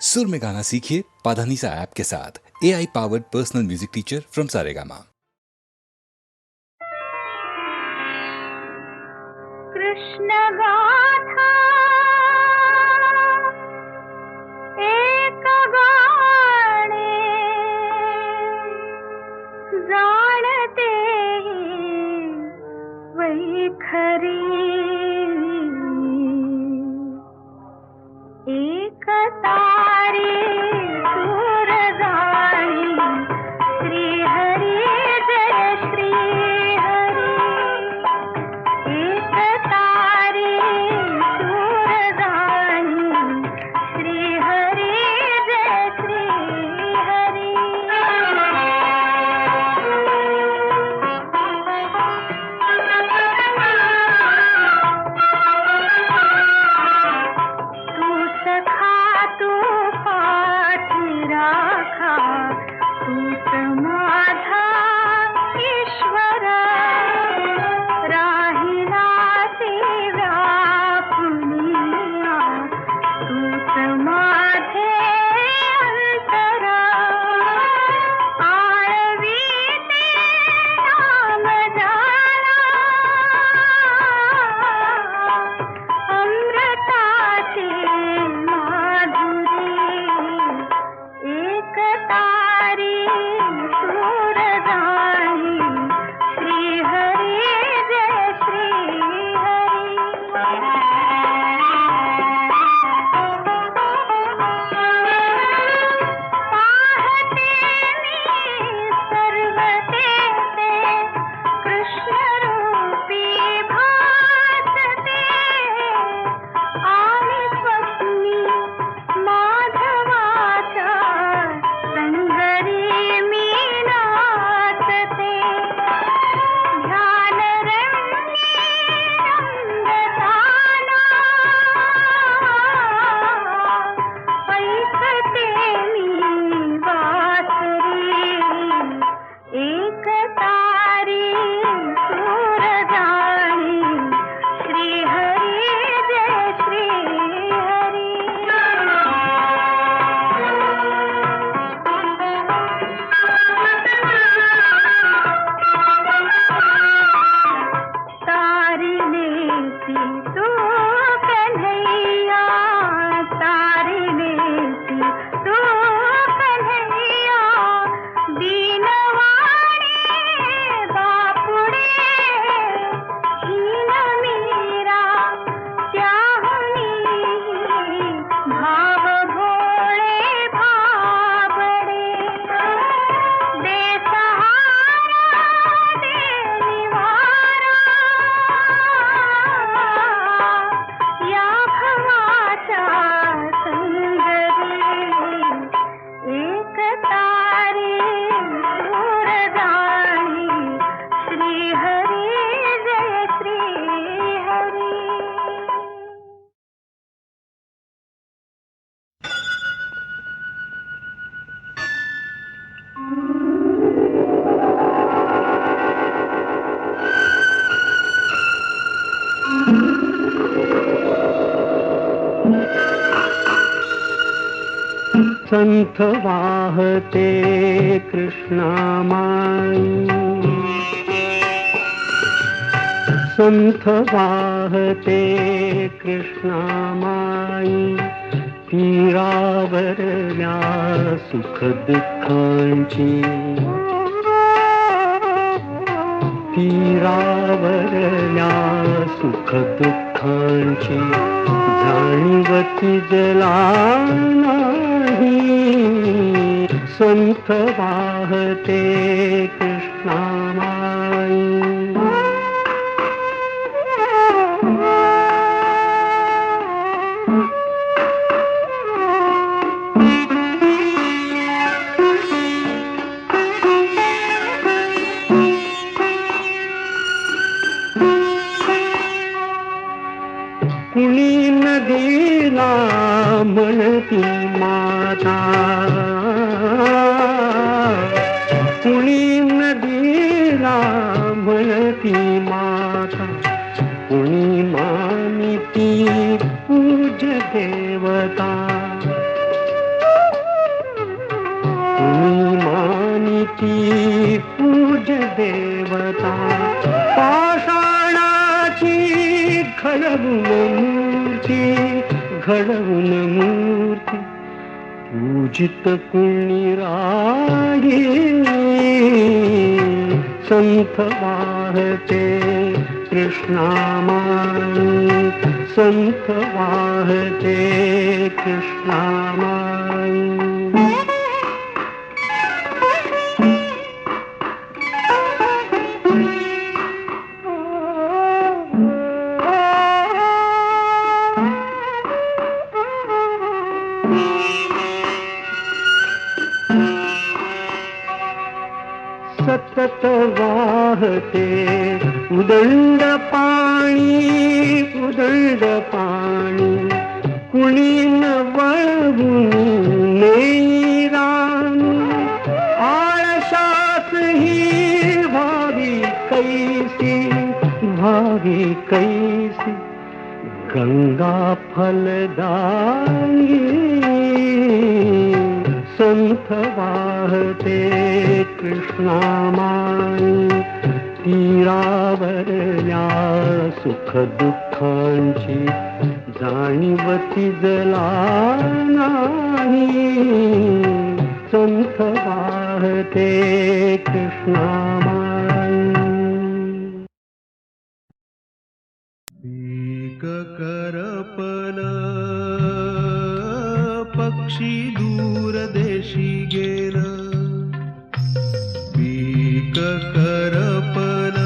सुर में गाना सीखिए पाधानीसा ऐप के साथ। AI powered personal music teacher from Saregama. Krishna गाथा एक गाणे जाणते वैखरी एक तारी सूर जाणी श्री हरी जय श्री हरी एक तारी सूर जाणी श्री हरी जय श्री हरी तू सखा तू पाठी राखा तूच माझा ईश्वरा राहिला ती व्यापुनिया तूच माझे अंतरा आळवीते नाम जाना अमृताची माधुरी एक तारी सूर जाणी श्री हरी जय श्री पाहते मी सर्व तेथे कृष्ण रूपी भासते आणि स्वप्नी माधवाच्या संगरी मी नाचते ध्यान रंगी रंगताना ऐकते मी वासरी एक तारी सूर जाणी श्री हरी जय श्री तारिणेसी तू कन्हैया तारिणेसी तू कन्हैया दीनवाणी बापुडे हीन मीरा त्याहुनी भाव भोळे भाबडे दे सहारा दे निवारा या भवाच्या संगरी एक तारी सूर जाणी श्री हरी जय श्री हरी संथ वाहते कृष्णामाई संथ वाहते कृष्णामाई तीरावरल्या सुख दुःखांची तीरावरल्या सुख दुःखांची जाणीवती जला नाही संथ वाहते कृष्णामाई कुणी नदीला म्हणती माता कुणी नदीला म्हणती माता कुणी मानिती पूज देवता घडवून मूर्ती पूजित कुणी राही संत वाहते कृष्णामाई संत वाहते कृष्णामाई सतत वाहते उदंड पाणी कुणी न वळवून नेई राणी आळशास ही भावी कैसी गंगा फलदायी संत वाहते कृष्णामाई तीरावर या सुख दुःखांची जाणीवती जला नाही संत वाहते कृष्णामाई पीक करपल पक्षी दूर देशी गेल पीक करपल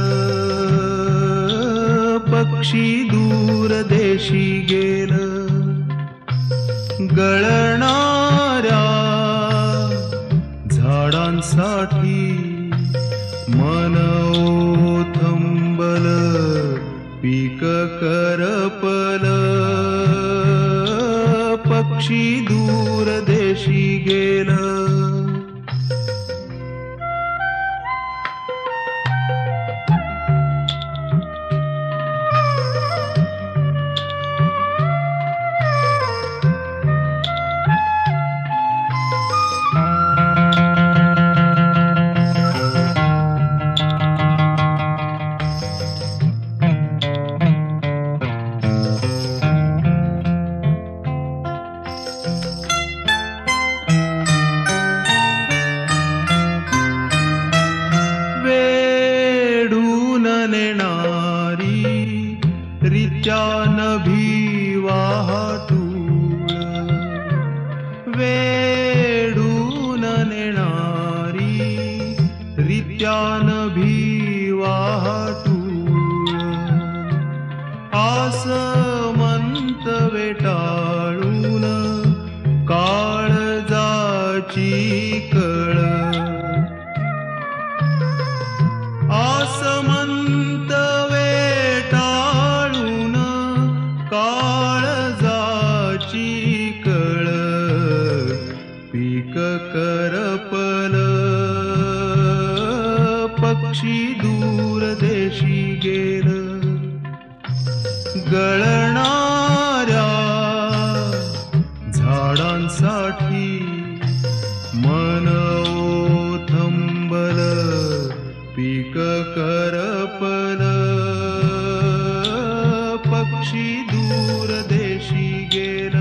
पक्षी दूर देशी गेल गळणाऱ्या झाडांसाठी मन ओथंबल पीक करपल पक्षी दूर देशी गेल रित्यान भिवाहाटूळ वेडून नेणारी रित्यान भिवाहाटूळ आसमंत वेटाळून काळजाची कळ आसमंत वेटाळून काळजाची कळ पीक करपल पक्षी दूर देशी गेल गळणाऱ्या झाडांसाठी मन ओथंबल पीक करपल पक्षी दूर देशी गेल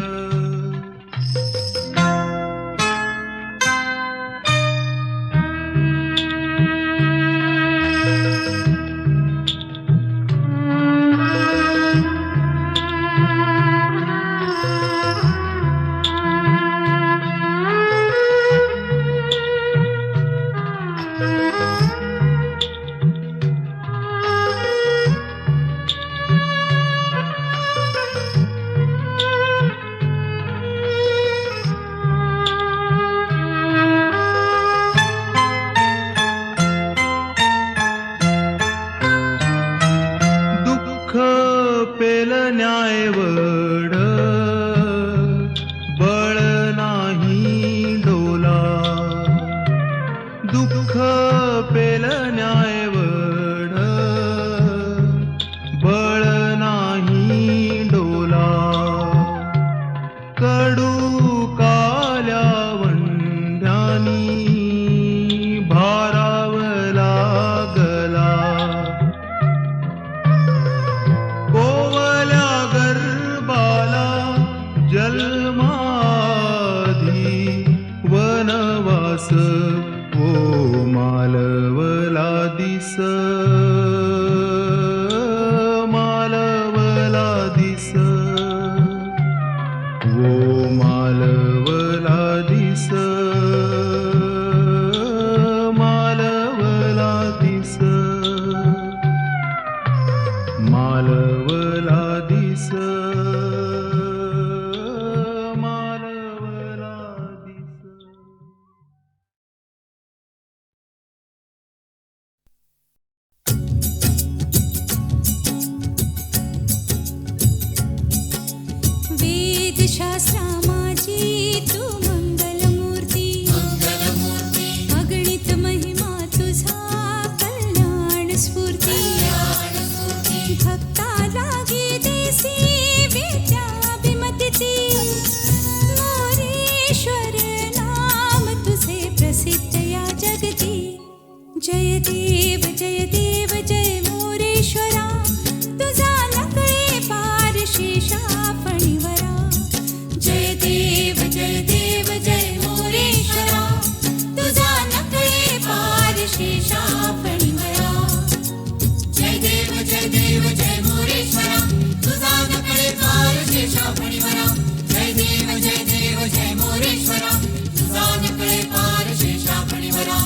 न्यायवड बळ नाही डोला दुःख पेल न्यायवड बळ नाही डोला कडू काल्या वंड्यानी भारावला गला कोवल्या मालवला दिस मालवला दिस मालवला दिस मालवला दिस. वेदशास्त्रा माझी तू मंगलमूर्ती अगणित महिमा तुझा कल्याण स्फूर्ती भक्ता लागी देसी विद्याभिमती मोरेश्वर नाम तुझे प्रसिद्ध या जगती. जय देव जय मोरेश्वरा तुझा नकळे पार शेषा फणीवरा. जय देव जय मोरेश्वरा तुझा नकळे पार शेषा फणीवरा. जय देव जय मोरेश्वरा तुझा नकळे पार शेषा फणीवरा. जय देव जय मोरेश्वरा तुझा नकळे पार शेषा फणीवरा.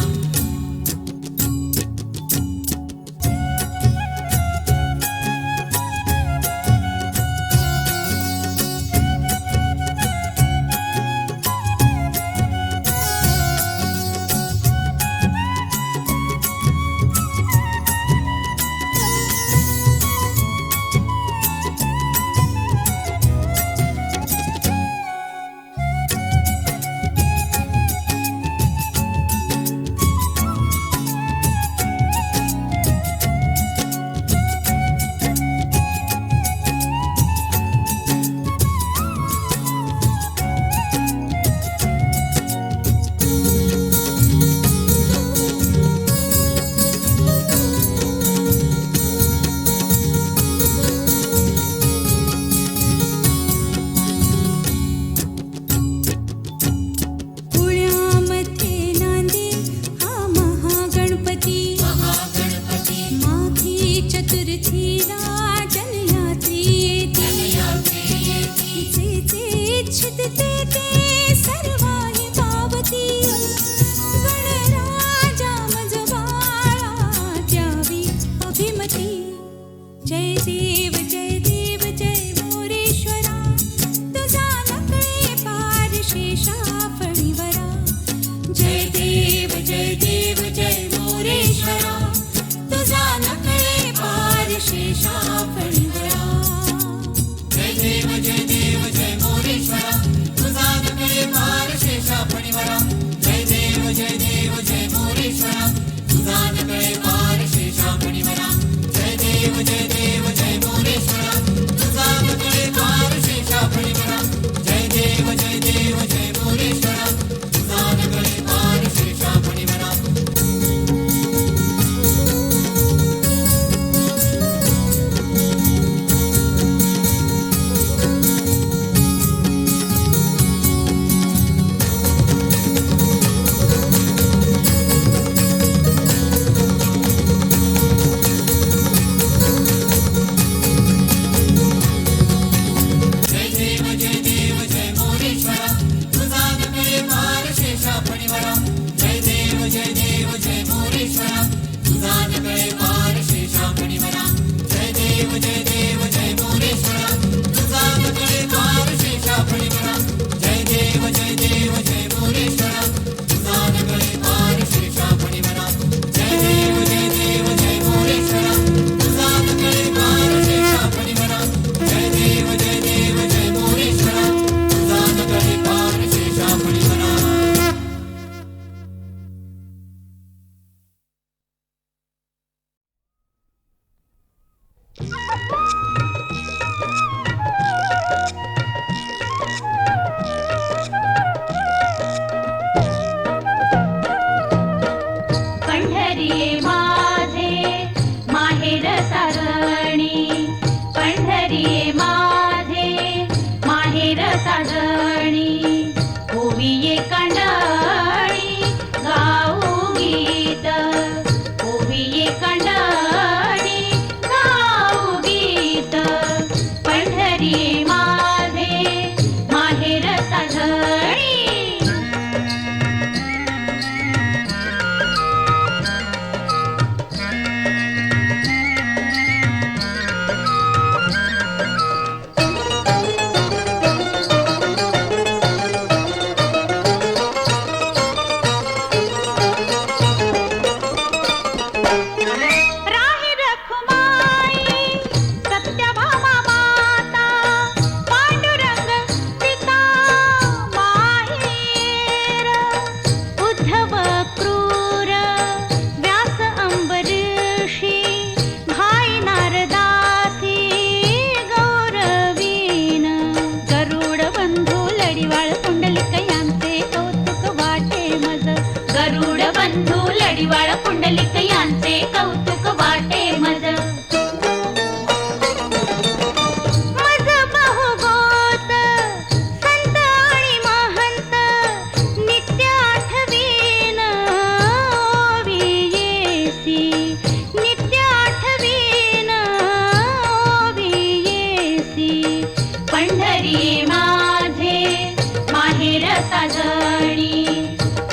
साजणी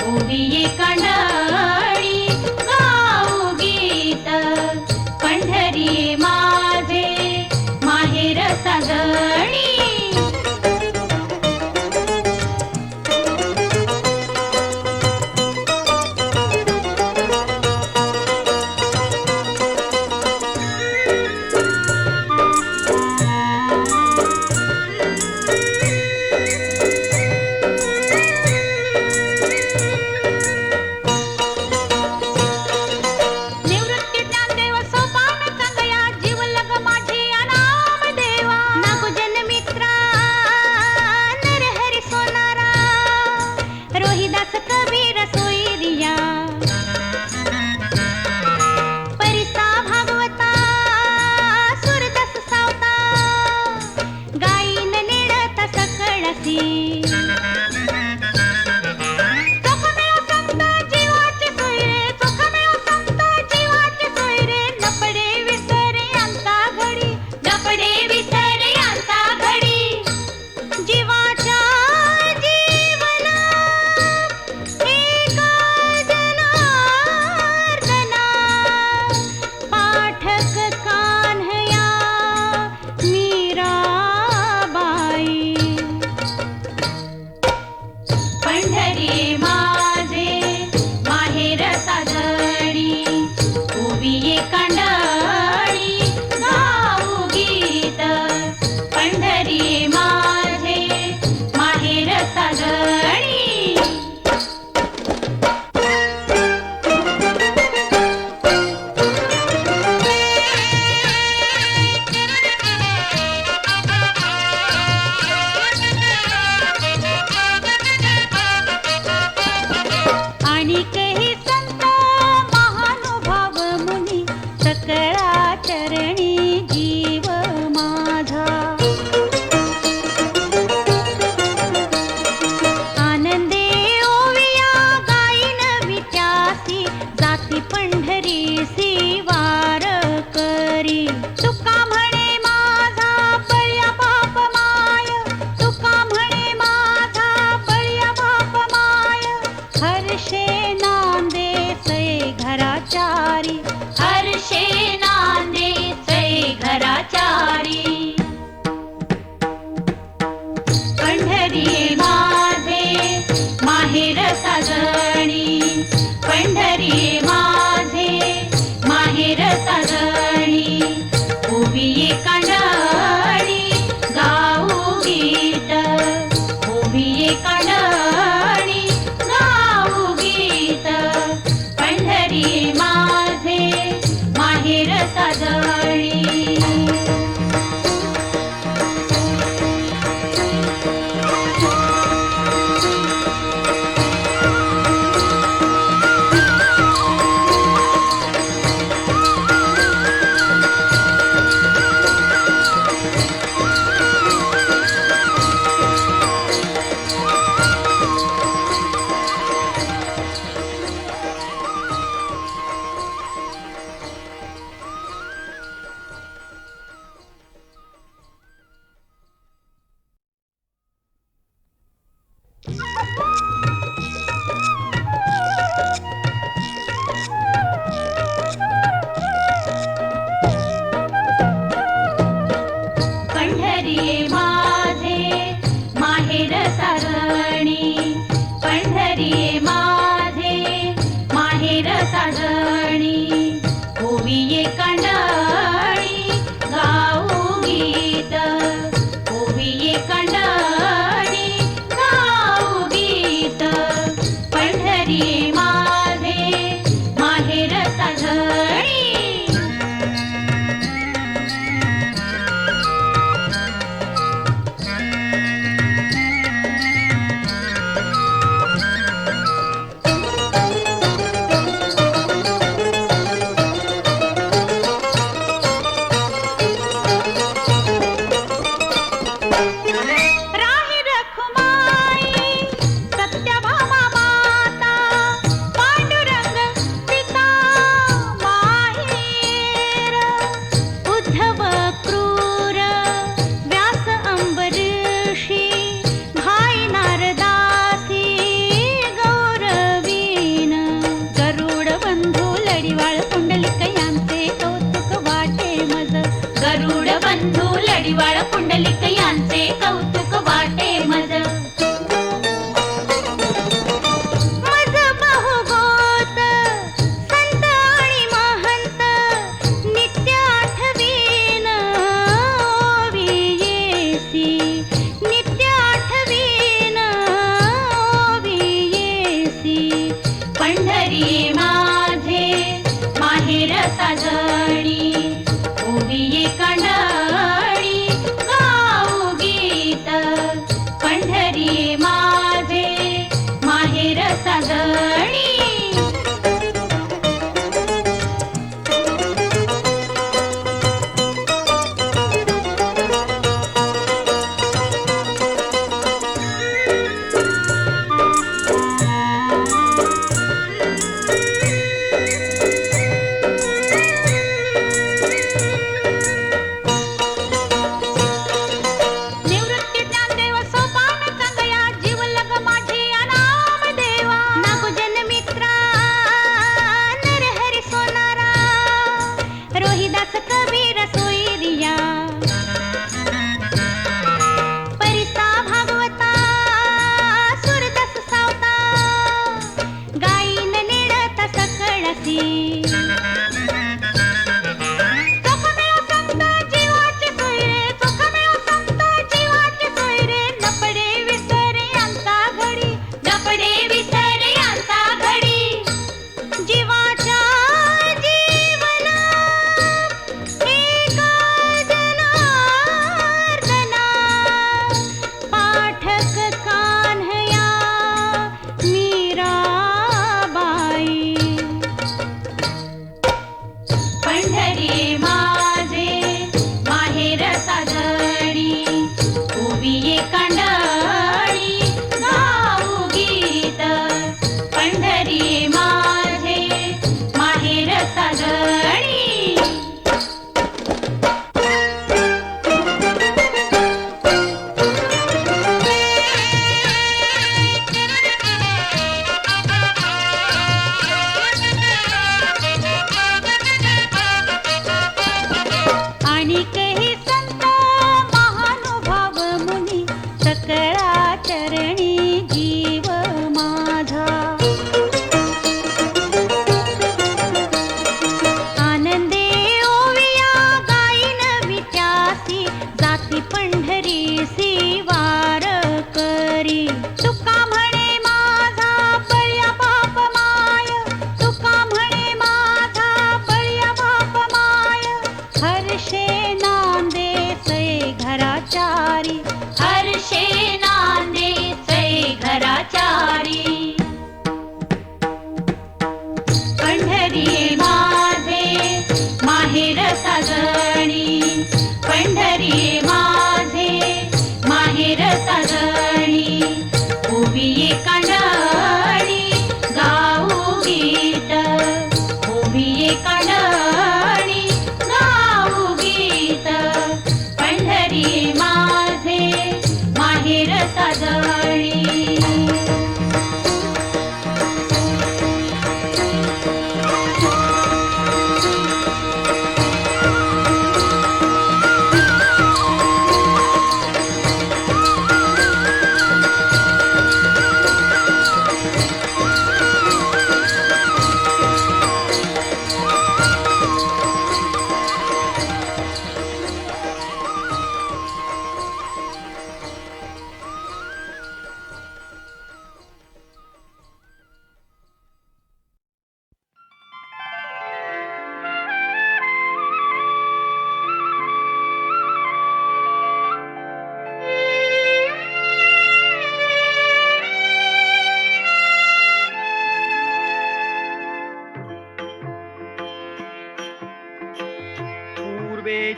ओविये कांडळी गाऊ गीत पंढरी माझे माहेर साजणी निवृत्ती ज्ञानदेव सोपान चांगया जीवलग माझी अनाम देवा नागो जनमित्रा नरहरी सोनारा रोहिदास कबीर सोयरिया परिसा भागवता सुरदस सावता गायीन निडता सकळसी पंढरी माझे माहेर साजणी ओविये कांडळी गाऊ गीत पंढरी माझे माहेर साजणी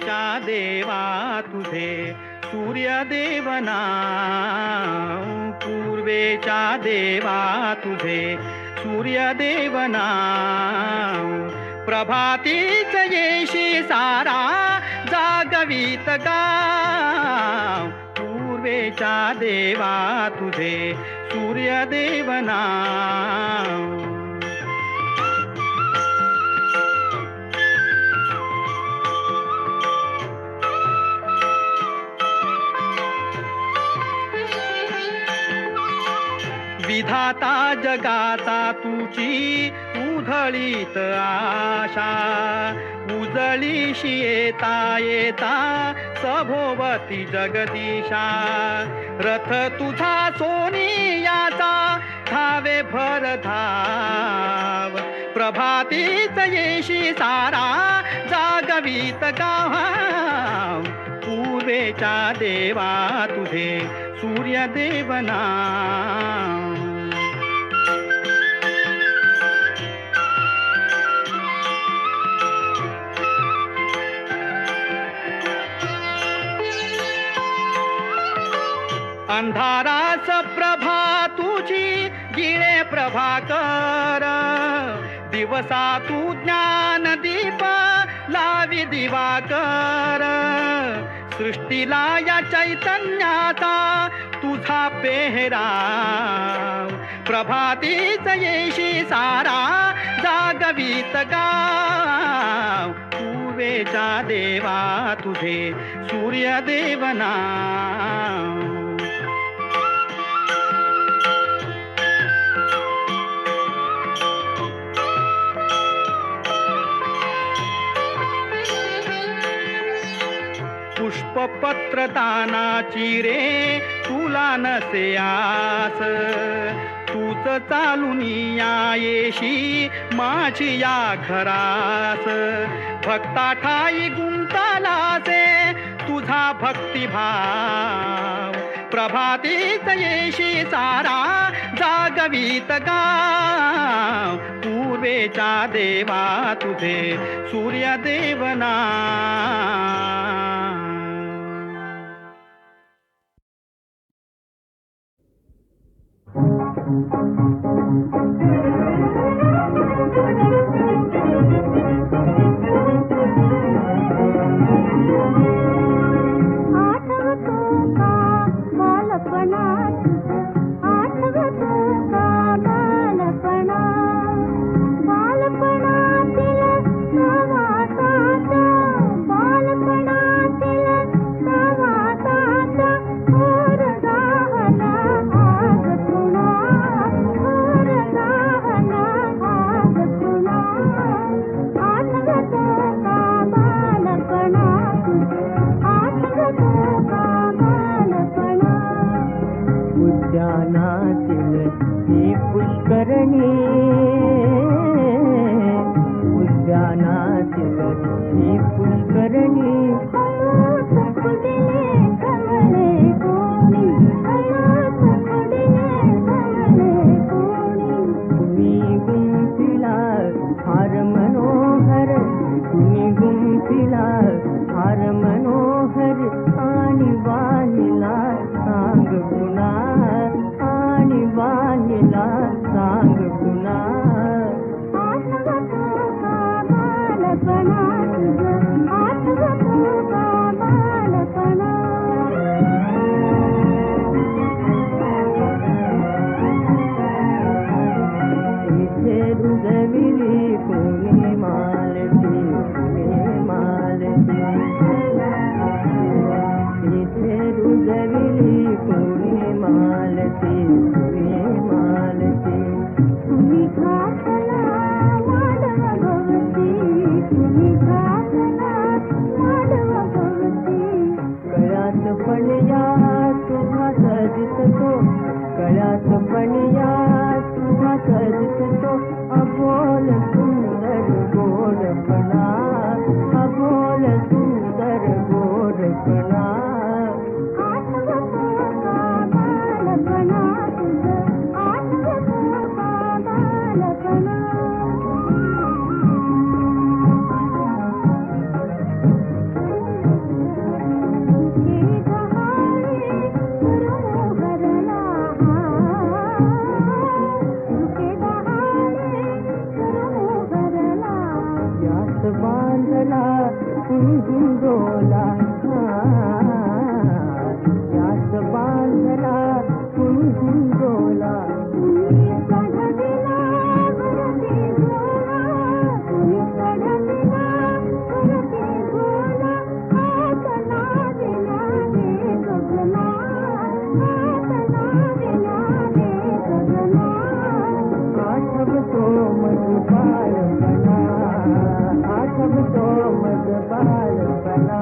पूर्वेच्या देवा तुझे सूर्यदेव नाव, पूर्वेच्या देवा तुझे सूर्यदेव नाव. प्रभातीच येशी सारा जागवित गाव, पूर्वेच्या देवा तुझे सूर्यदेव नाव. विधाता जगाचा तुची उधळीत आशा, उजळीशी येता येता सभोवती जगदीशा. रथ तुझा सोनियाचा धावे भर धाव, प्रभातीच येशी सारा जागवित गाव. पूर्वेच्या देवा तुझे सूर्यदेव नाव. अंधारास प्रभा तुझी गिळे प्रभाकर, दिवसा तू ज्ञान दीप लावी दिवाकर. सृष्टीला या चैतन्याचा तुझा पेहराव, प्रभातीच येशी सारा जागवित गाव. पूर्वेच्या देवा तुझे सूर्यदेव नाव. पुष्पपत्र दानाची रे तुला नसे आस, तूच चालून या येशी माझी या घरास. भक्ता ठाई गुंतलासे तुझा भक्तिभाव, प्रभातीच येशी सारा जागवित गाव. पूर्वेच्या देवा तुझे सूर्यदेव नाव. आठवतो का बालपणा, आठवतो का बालपणा, बालपणातील प्रवासाचा, बालपणातील प्रवासाचा थोर दाहला आग तुला, थोर दाहला आग तुला. आठवतो का बालपणा, आठवतो का बालपणा. उद्यानातील ही पुष्करणी, उद्यानातील ही पुष्करणी. सुखदिले कमले कोणी, सुखदिले कमले कोणी. तुम्ही गुंफिला फार मनोहर, तुम्ही गुंफिला फार मनोहर. आणि वाहिला सांग पुन्हा, आणि वाहिला सांग पुन्हा. आठवतो का बालपणा तुझं, आठवतो का बालपणा. इथे रुजविली कोणी मालती, कोणी मालती. इथे रुजविली कोणी मालती, कोणी मालती. तुम्ही घातला माधव भवती, तुम्ही घातला माधव भवती. कळ्यात पणया तुझा सजतो, कळ्यात पणया तुझा सजतो. अबोल सुंदर गोडपणा, अबोल सुंदर गोडपणा. आठवतो का बालपणा तुझं, आठवतो का बालपणा. कुंजुंडोला यास बांधला कुंजुंडोला आठव तो मधुबाल बना आठव तो मधुबाल बना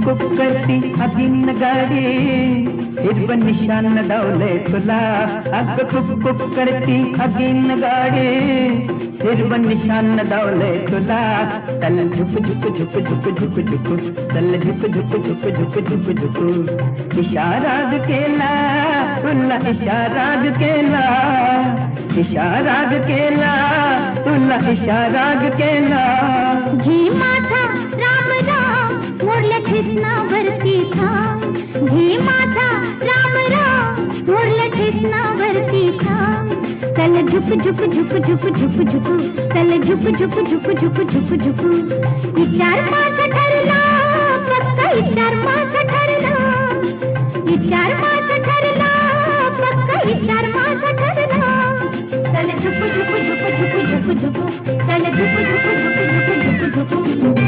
कुक करती अगीन गाडी हिरव निशान डावले तुला अग कुक करती अगीन गाडी हिरव निशान डावले तुला तल झुक झुक झुक झुक झुक झुक तल झुक झुक झुक झुक झुक झुक इशारा केला तुला इशारा केला इशारा केला तुला इशारा केला घे माझा राम राम मोडल्या ठेसनावरती थांब घे माझा राम राम मोडल्या ठेसनावरती थांब चल झुक झुक झुक झुक झुक झुक चल झुक झुक झुक झुक झुक झुक विचार माझा ठरला पक्का विचार माझा ठरला विचार माझा ठरला पक्का विचार माझा ठरला चल झुक झुक झुक झुक झुक झुक चल झुक झुक झुक झुक झुक झुक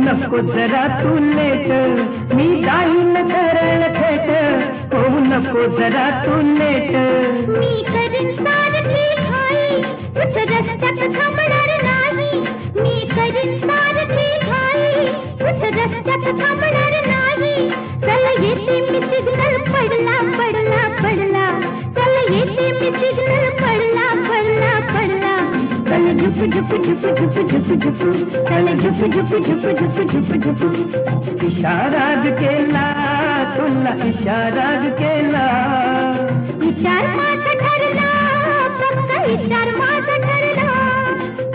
नको जरा तू लेट मी जाईन करळ थेट होऊ नको जरा तू लेट मी करीन सारखी घाई तुझ रस्त्यात थांबणार नाही मी करीन सारखी घाई तुझ रस्त्यात थांबणार नाही चल येते मी सिग्नल पडला पडला पडला चल येते मी सिग्नल पडला पडला पडला चल झुक झुक झुक झुक झुक झुक चल झुक झुक झुक झुक झुक झुक इशारा केला तुला इशारा केला विचार माझा ठरला पक्का विचार माझा ठरला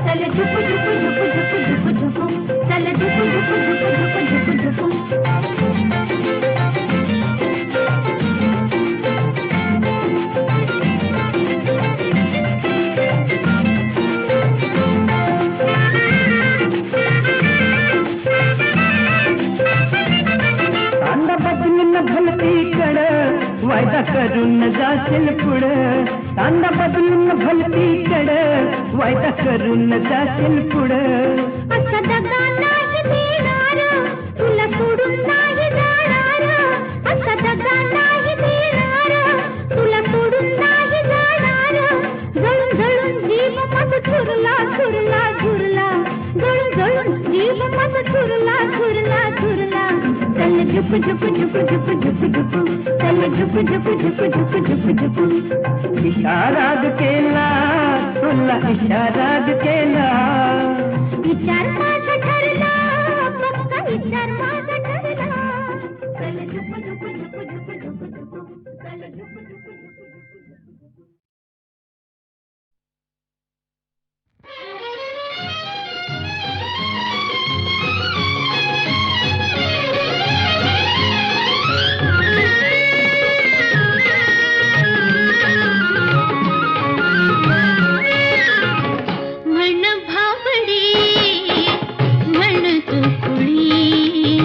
चल झुक झुक झुक झुक झुक झुक चल झुक झुक झुक झुक झुक झुक भलतीकड वायदा करून जाशील पुढं तांदा बदलून भलतीकड वायदा करून जाशील पुढं असा दगा नाही देणार तुला सोडून नाही जाणार असा दगा नाही देणार तुला सोडून नाही जाणार जळून जळून जीव माझा झुरला झुरला झुरला जळून जळून जीव माझा झुरला झुरला झुरला चल झुक झुक झुक झुक झुक झुक चल झुक झुक झुक झुक झुक झुक इशारा केला तुला इशारा केला विचार माझा ठरला पक्का विचार माझा ठरला चल झुक झुक झुक झुक झुक झुक चल झुक झुक झुक म्हण भावडी म्हण तू कुणी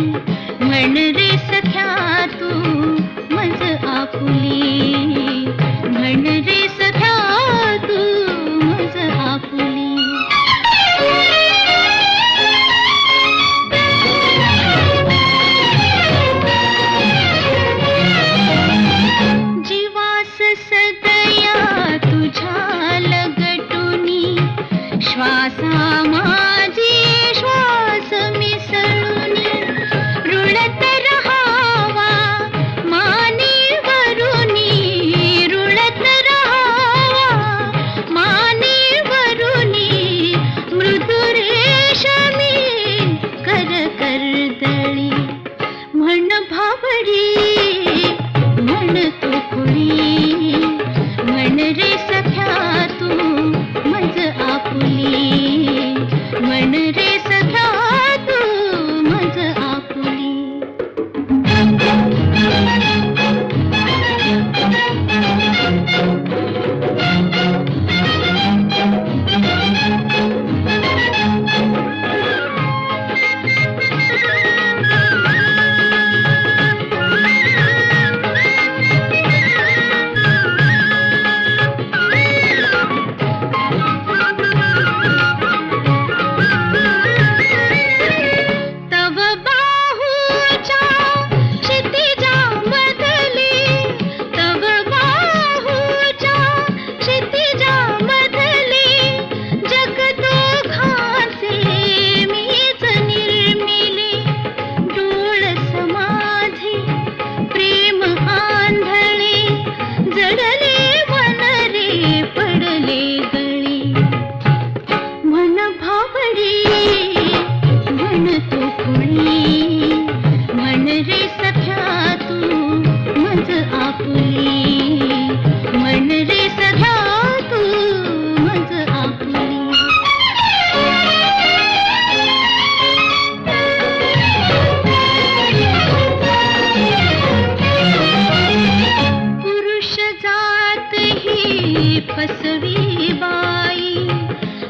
हवी बाई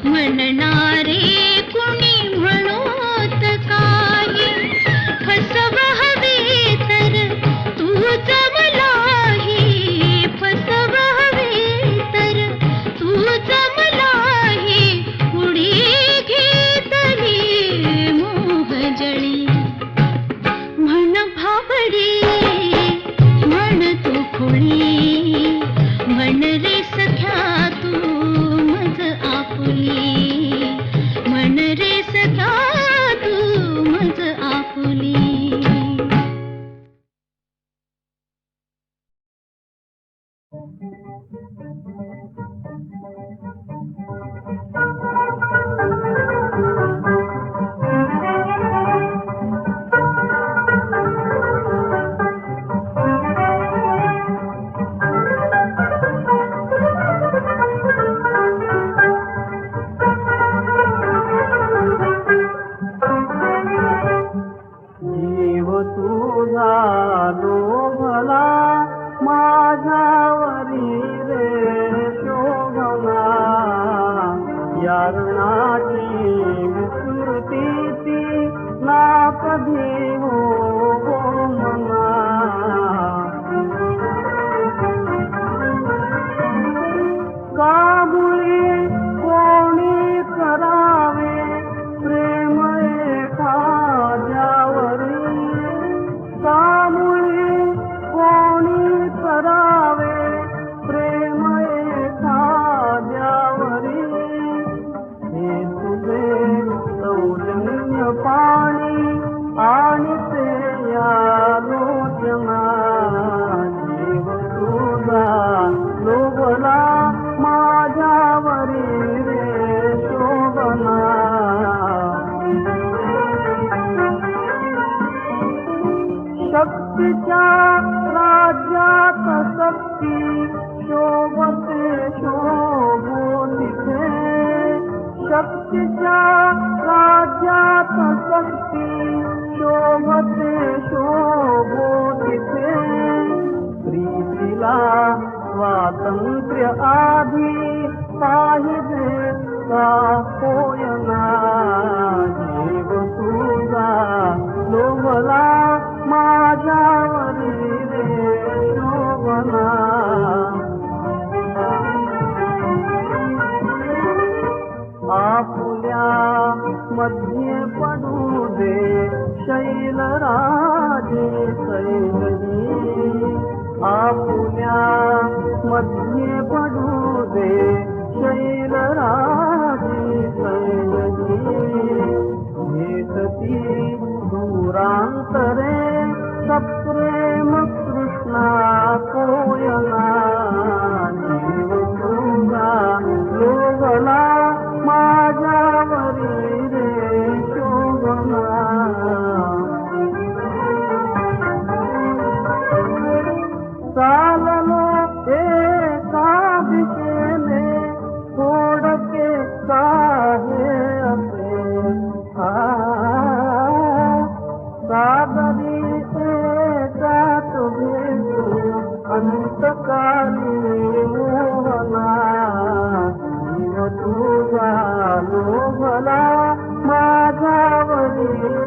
म्हणणारे कुणी म्हणोत काही फसव हवे तर तूच मलाही फसव हवे तर तूच मलाही उडी घेतली मोहजळी म्हण भाबडी म्हण तू खोळी म्हण रे सख्या तू मज आपुली म्हण रे सख्या तू मज आपुली. जीव तुझा लोभला माझ्यावरी रे शोभना यारणाची विस्मृती ती ना कधी हो मना काबुळी कोणी करावे प्रेम एखाद्यावरी काबुळी कोणी करावे प्रेम एखाद्यावरी हे तुझे सौजन्य पाणी आणि ते आलोचना जीव तुझा लोभला माझ्यावरी रे शोभना शक्तीच्या राज्यात शक्ती शोभते शोभो तिथे शक्तीच्या राज्यात शक्ती शोभते शोभो तिथे प्रीतीला स्वातंत्र्य आधी पाहिजे का होयना जीव तुझा लोभला माझ्यावरी रे शोभना आपुल्या मध्ये पडू दे शैलराजे सैलजी आपुल्या मध्ये पडू दे शैलराजे सैलजी भेटती दूरांतरे सप्रेम कृष्णा कोयना जीव तुझा लोभला माझ्यावरी रे शोभना चाललो एका दिशेने थोडके काहे असे सादरी एकात भेटू अंतकाली मोहना जीव तुझा लोभला माझ्यावरी